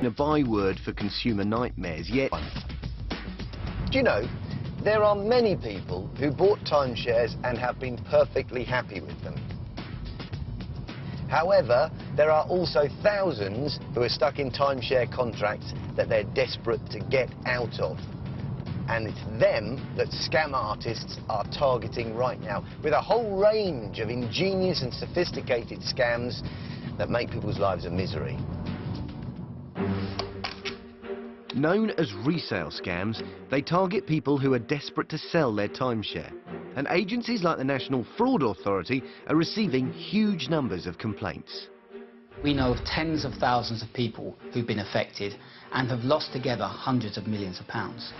A byword for consumer nightmares, yet... Do you know, there are many people who bought timeshares and have been perfectly happy with them. However, there are also thousands who are stuck in timeshare contracts that they're desperate to get out of. And it's them that scam artists are targeting right now, with a whole range of ingenious and sophisticated scams that make people's lives a misery. Known as resale scams, they target people who are desperate to sell their timeshare. And agencies like the National Fraud Authority are receiving huge numbers of complaints. We know of tens of thousands of people who've been affected and have lost together hundreds of millions of pounds.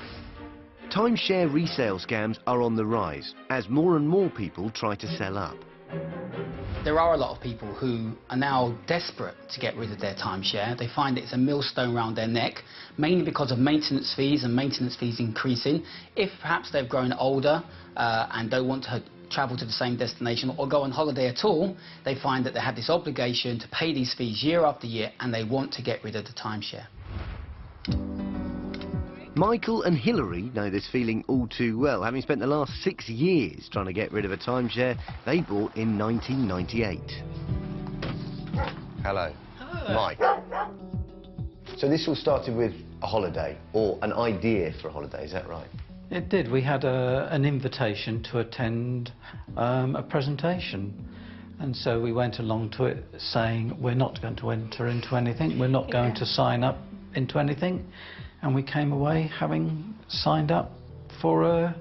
Timeshare resale scams are on the rise as more and more people try to sell up. There are a lot of people who are now desperate to get rid of their timeshare. They find it's a millstone around their neck, mainly because of maintenance fees and maintenance fees increasing. If perhaps they've grown older and don't want to travel to the same destination or go on holiday at all, they find that they have this obligation to pay these fees year after year, and they want to get rid of the timeshare. Michael and Hilary know this feeling all too well, having spent the last 6 years trying to get rid of a timeshare they bought in 1998. Hello. Mike. So this all started with a holiday, or an idea for a holiday, is that right? It did. We had an invitation to attend a presentation. And so we went along to it saying, we're not going to enter into anything, we're not going to sign up into anything. And we came away having signed up for a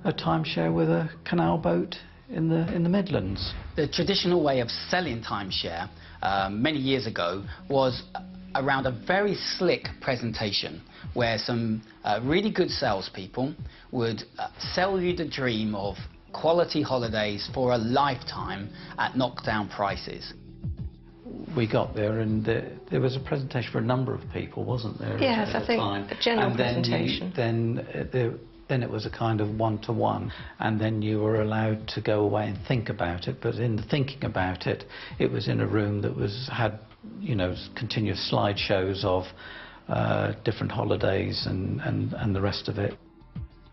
timeshare with a canal boat in the Midlands. The traditional way of selling timeshare many years ago was around a very slick presentation where some really good salespeople would sell you the dream of quality holidays for a lifetime at knockdown prices. We got there and there was a presentation for a number of people, wasn't there? Yes, I think a general presentation. Then it was a kind of one-to-one, and then you were allowed to go away and think about it. But in the thinking about it, it was in a room that had, you know, continuous slideshows of different holidays and the rest of it.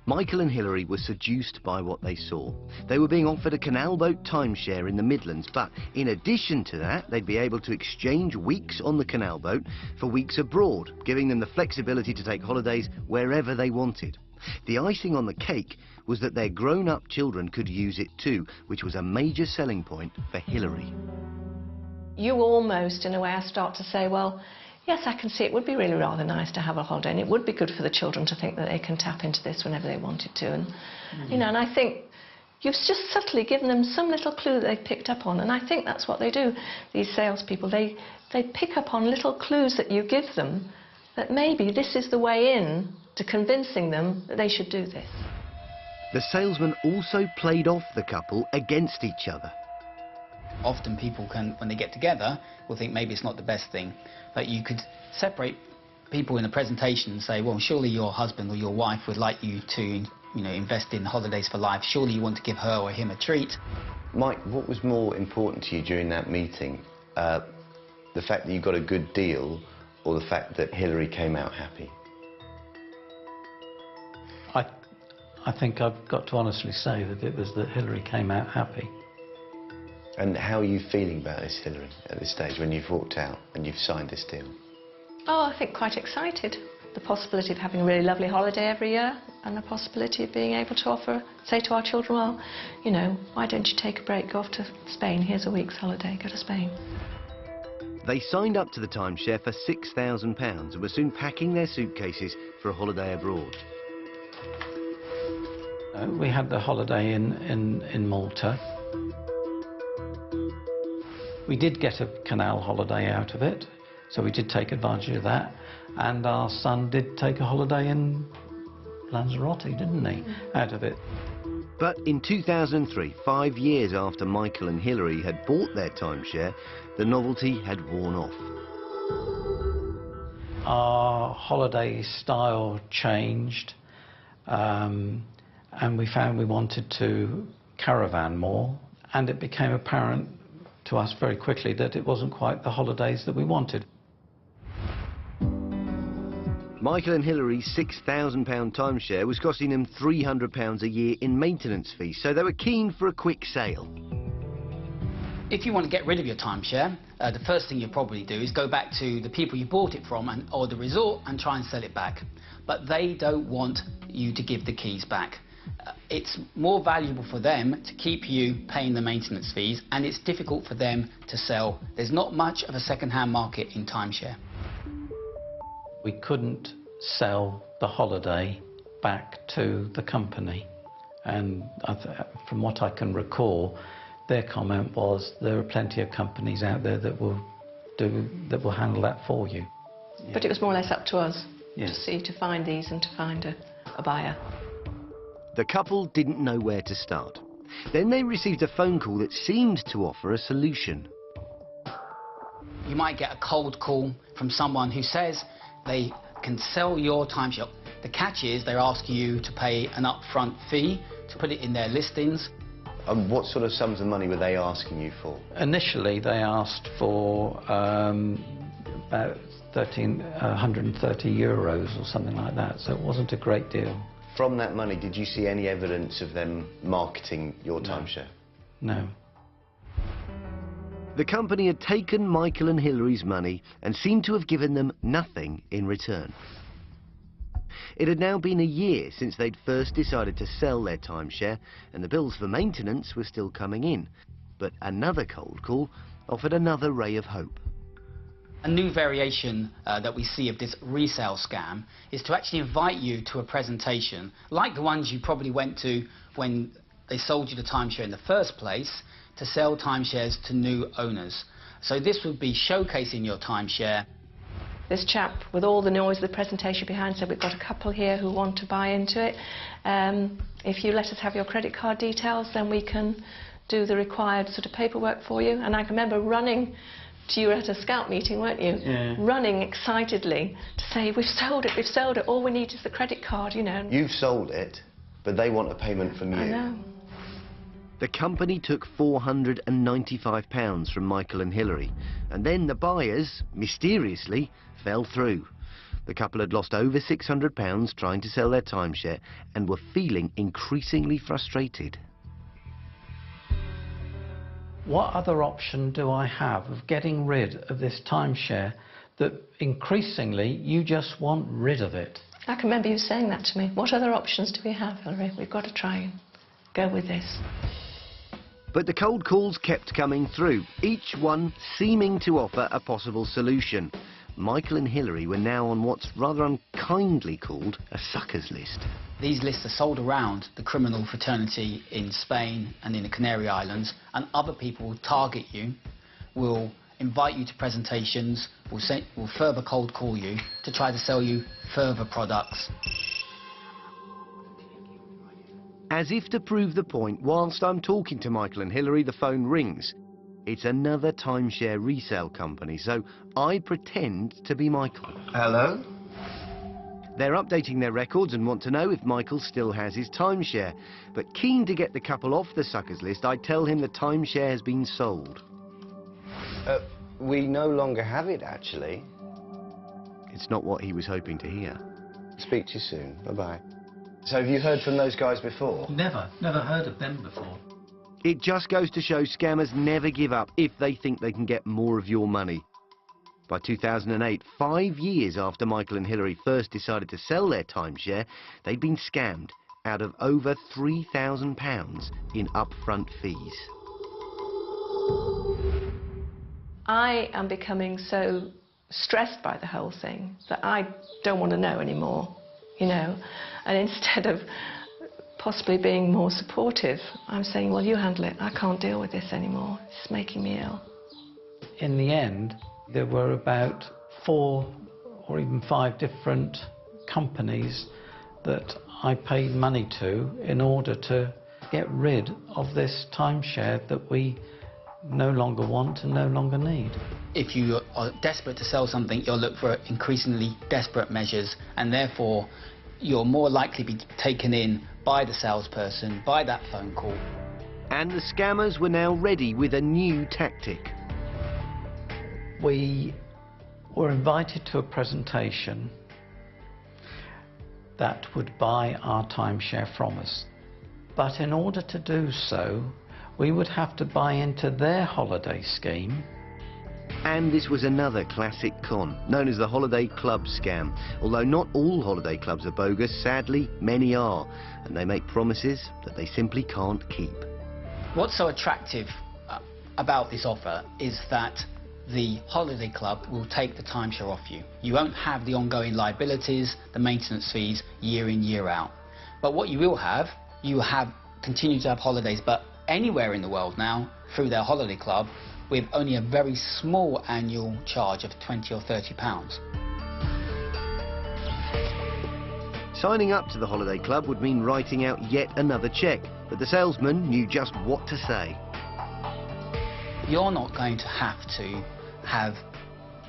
Michael and Hilary were seduced by what they saw. They were being offered a canal boat timeshare in the Midlands, but in addition to that, they'd be able to exchange weeks on the canal boat for weeks abroad, giving them the flexibility to take holidays wherever they wanted. The icing on the cake was that their grown-up children could use it too, which was a major selling point for Hilary. You almost, in a way, start to say, well, yes, I can see it would be really rather nice to have a holiday, and it would be good for the children to think that they can tap into this whenever they wanted to. And, you know, and I think you've just subtly given them some little clue that they've picked up on, and I think that's what they do, these salespeople. They pick up on little clues that you give them, that maybe this is the way in to convincing them that they should do this. The salesman also played off the couple against each other. Often people can, when they get together, will think maybe it's not the best thing. But you could separate people in a presentation and say, well, surely your husband or your wife would like you to, you know, invest in holidays for life. Surely you want to give her or him a treat. Mike, what was more important to you during that meeting? The fact that you got a good deal, or the fact that Hilary came out happy? I think I've got to honestly say that it was that Hilary came out happy. And how are you feeling about this, Hilary, at this stage, when you've walked out and you've signed this deal? Oh, I think quite excited. The possibility of having a really lovely holiday every year, and the possibility of being able to offer, say to our children, well, you know, why don't you take a break, go off to Spain, here's a week's holiday, go to Spain. They signed up to the timeshare for £6,000 and were soon packing their suitcases for a holiday abroad. We had the holiday in Malta. We did get a canal holiday out of it, so we did take advantage of that. And our son did take a holiday in Lanzarote, didn't he, out of it. But in 2003, 5 years after Michael and Hilary had bought their timeshare, the novelty had worn off. Our holiday style changed, and we found we wanted to caravan more, and it became apparent to us very quickly that it wasn't quite the holidays that we wanted. Michael and Hillary's £6,000 timeshare was costing them £300 a year in maintenance fees, so they were keen for a quick sale. If you want to get rid of your timeshare, the first thing you probably do is go back to the people you bought it from or the resort and try and sell it back. But they don't want you to give the keys back. It's more valuable for them to keep you paying the maintenance fees, and it's difficult for them to sell. There's not much of a second-hand market in timeshare. We couldn't sell the holiday back to the company, and from what I can recall, their comment was there are plenty of companies out there that will handle that for you. But it was more or less up to us Yes. to find these and to find a buyer. The couple didn't know where to start. Then they received a phone call that seemed to offer a solution. You might get a cold call from someone who says they can sell your timeshare. The catch is they're asking you to pay an upfront fee to put it in their listings. And what sort of sums of money were they asking you for? Initially, they asked for about 130 euros or something like that, so it wasn't a great deal. From that money, did you see any evidence of them marketing your timeshare? No. The company had taken Michael and Hillary's money and seemed to have given them nothing in return. It had now been a year since they'd first decided to sell their timeshare, and the bills for maintenance were still coming in. But another cold call offered another ray of hope. A new variation that we see of this resale scam is to actually invite you to a presentation, like the ones you probably went to when they sold you the timeshare in the first place, to sell timeshares to new owners. So this would be showcasing your timeshare. This chap, with all the noise of the presentation behind, said, we've got a couple here who want to buy into it. If you let us have your credit card details, then we can do the required sort of paperwork for you. And I can remember running to you at a scout meeting, weren't you? Yeah. Running excitedly to say, we've sold it, all we need is the credit card, you know. You've sold it, but they want a payment from you. I know. The company took £495 from Michael and Hillary, and then the buyers, mysteriously, fell through. The couple had lost over £600 trying to sell their timeshare and were feeling increasingly frustrated. What other option do I have of getting rid of this timeshare that increasingly you just want rid of it? I can remember you saying that to me. What other options do we have, Hilary? We've got to try and go with this. But the cold calls kept coming through, each one seeming to offer a possible solution. Michael and Hillary were now on what's rather unkindly called a suckers list. These lists are sold around the criminal fraternity in Spain and in the Canary Islands, and other people will target you, will invite you to presentations, will further cold call you to try to sell you further products. As if to prove the point, whilst I'm talking to Michael and Hillary, the phone rings. It's another timeshare resale company, so I pretend to be Michael. Hello? They're updating their records and want to know if Michael still has his timeshare. But keen to get the couple off the suckers list, I tell him the timeshare has been sold. We no longer have it, actually. It's not what he was hoping to hear. Speak to you soon. Bye-bye. So have you heard from those guys before? Never heard of them before. It just goes to show scammers never give up if they think they can get more of your money. By 2008, 5 years after Michael and Hillary first decided to sell their timeshare, they'd been scammed out of over £3,000 in upfront fees. I am becoming so stressed by the whole thing that I don't want to know anymore, you know. And instead of possibly being more supportive, I'm saying, well, you handle it. I can't deal with this anymore. It's making me ill. In the end, there were about 4 or even 5 different companies that I paid money to in order to get rid of this timeshare that we no longer want and no longer need. If you are desperate to sell something, you'll look for increasingly desperate measures, and therefore you're more likely to be taken in by the salesperson, by that phone call. And the scammers were now ready with a new tactic. We were invited to a presentation that would buy our timeshare from us. But in order to do so, we would have to buy into their holiday scheme. And this was another classic con, known as the holiday club scam. Although not all holiday clubs are bogus, sadly, many are. And they make promises that they simply can't keep. What's so attractive about this offer is that the holiday club will take the timeshare off you. You won't have the ongoing liabilities, the maintenance fees, year in, year out. But what you will have, continue to have holidays, but anywhere in the world now, through their holiday club, with only a very small annual charge of £20 or £30. Signing up to the holiday club would mean writing out yet another cheque, but the salesman knew just what to say. You're not going to have to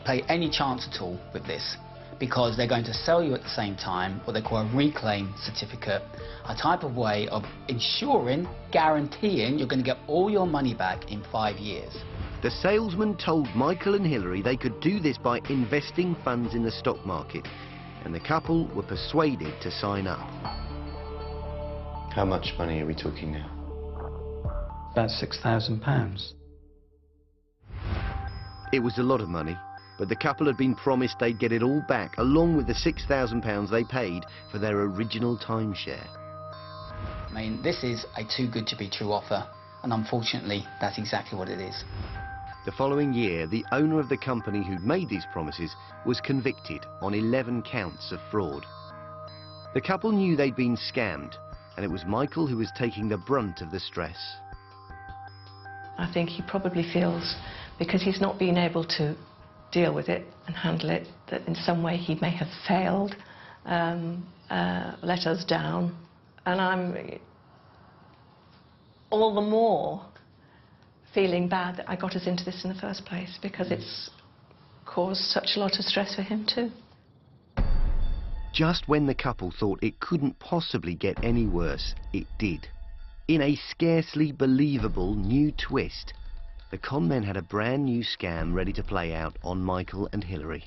pay any chance at all with this, because they're going to sell you at the same time what they call a reclaim certificate, a type of way of ensuring, guaranteeing you're going to get all your money back in 5 years. The salesman told Michael and Hilary they could do this by investing funds in the stock market, and the couple were persuaded to sign up. How much money are we talking now? About £6,000. It was a lot of money, but the couple had been promised they'd get it all back, along with the £6,000 they paid for their original timeshare. I mean, this is a too good to be true offer, and unfortunately, that's exactly what it is. The following year, the owner of the company who'd made these promises was convicted on 11 counts of fraud. The couple knew they'd been scammed, and it was Michael who was taking the brunt of the stress. I think he probably feels, because he's not been able to deal with it and handle it, that in some way he may have failed, let us down. And I'm all the more feeling bad that I got us into this in the first place, because it's caused such a lot of stress for him too. Just when the couple thought it couldn't possibly get any worse, it did. In a scarcely believable new twist, the con men had a brand new scam ready to play out on Michael and Hilary.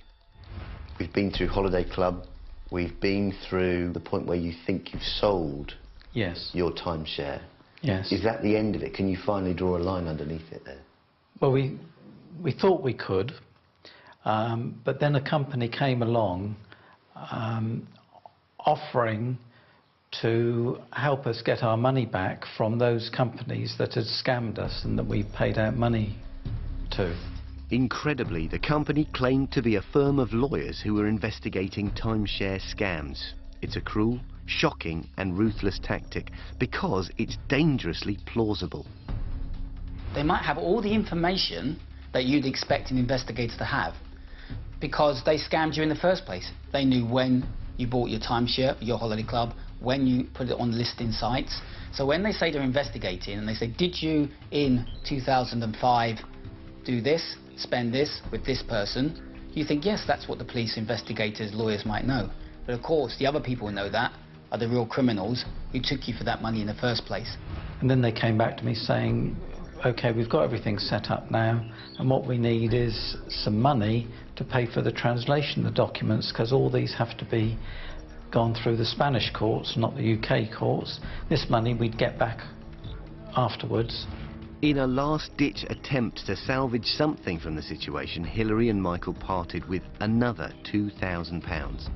We've been through holiday club. We've been through the point where you think you've sold your timeshare. Yes. Is that the end of it? Can you finally draw a line underneath it there? Well, we thought we could, but then a company came along offering to help us get our money back from those companies that had scammed us and that we paid out money to. Incredibly, the company claimed to be a firm of lawyers who were investigating timeshare scams. It's a cruel, shocking and ruthless tactic because it's dangerously plausible. They might have all the information that you'd expect an investigator to have, because they scammed you in the first place. They knew when you bought your timeshare, your holiday club, when you put it on listing sites. So when they say they're investigating and they say, did you in 2005 do this, spend this with this person, you think, yes, that's what the police, investigators, lawyers might know. But of course, the other people who know that are the real criminals who took you for that money in the first place. And then they came back to me saying, OK, we've got everything set up now, and what we need is some money to pay for the translation of the documents, because all these have to be gone through the Spanish courts, not the UK courts. This money we'd get back afterwards. In a last-ditch attempt to salvage something from the situation, Hilary and Michael parted with another £2,000.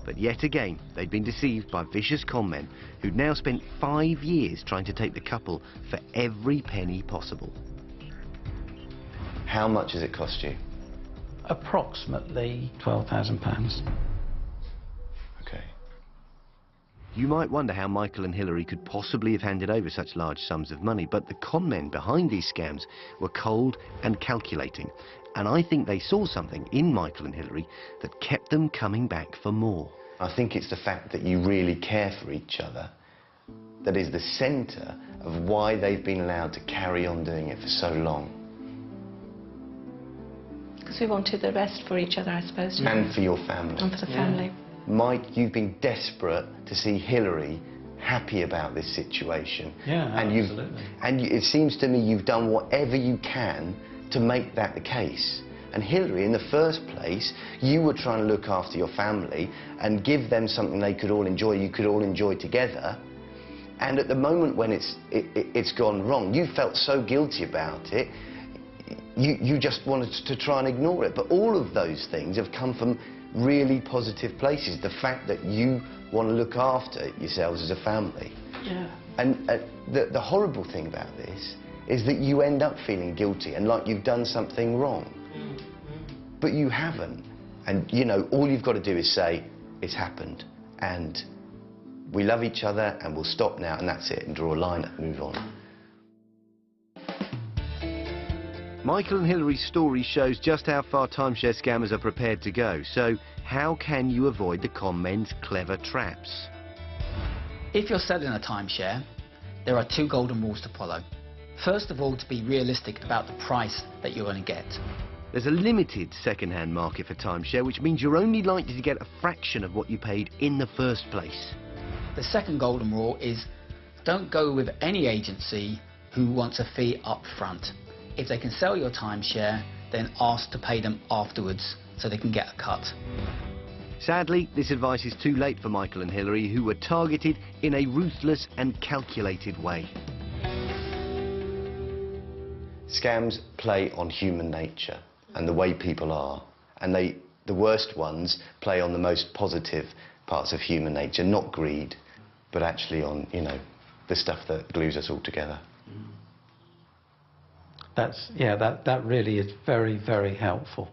But yet again, they'd been deceived by vicious con men who'd now spent 5 years trying to take the couple for every penny possible. How much has it cost you? Approximately £12,000. Okay. You might wonder how Michael and Hilary could possibly have handed over such large sums of money, but the con men behind these scams were cold and calculating, and I think they saw something in Michael and Hilary that kept them coming back for more. I think it's the fact that you really care for each other that is the centre of why they've been allowed to carry on doing it for so long. Because we wanted the best for each other, I suppose. And for your family. And for the family. Mike, you've been desperate to see Hilary happy about this situation. Yeah, absolutely. And it seems to me you've done whatever you can to make that the case. And Hillary, in the first place, you were trying to look after your family and give them something they could all enjoy, you could all enjoy together. And at the moment when it's gone wrong, you felt so guilty about it, you just wanted to try and ignore it. But all of those things have come from really positive places. The fact that you want to look after yourselves as a family. Yeah. And the horrible thing about this is that you end up feeling guilty and like you've done something wrong. But you haven't. And, you know, all you've got to do is say, it's happened. And we love each other and we'll stop now and that's it, and draw a line and move on. Michael and Hillary's story shows just how far timeshare scammers are prepared to go. So how can you avoid the con men's clever traps? If you're selling a timeshare, there are 2 golden rules to follow. First of all, to be realistic about the price that you're going to get. There's a limited second-hand market for timeshare, which means you're only likely to get a fraction of what you paid in the first place. The second golden rule is don't go with any agency who wants a fee up front. If they can sell your timeshare, then ask to pay them afterwards so they can get a cut. Sadly, this advice is too late for Michael and Hillary, who were targeted in a ruthless and calculated way. Scams play on human nature and the way people are, and the worst ones play on the most positive parts of human nature, not greed, but actually on, you know, the stuff that glues us all together. That really is very, very helpful.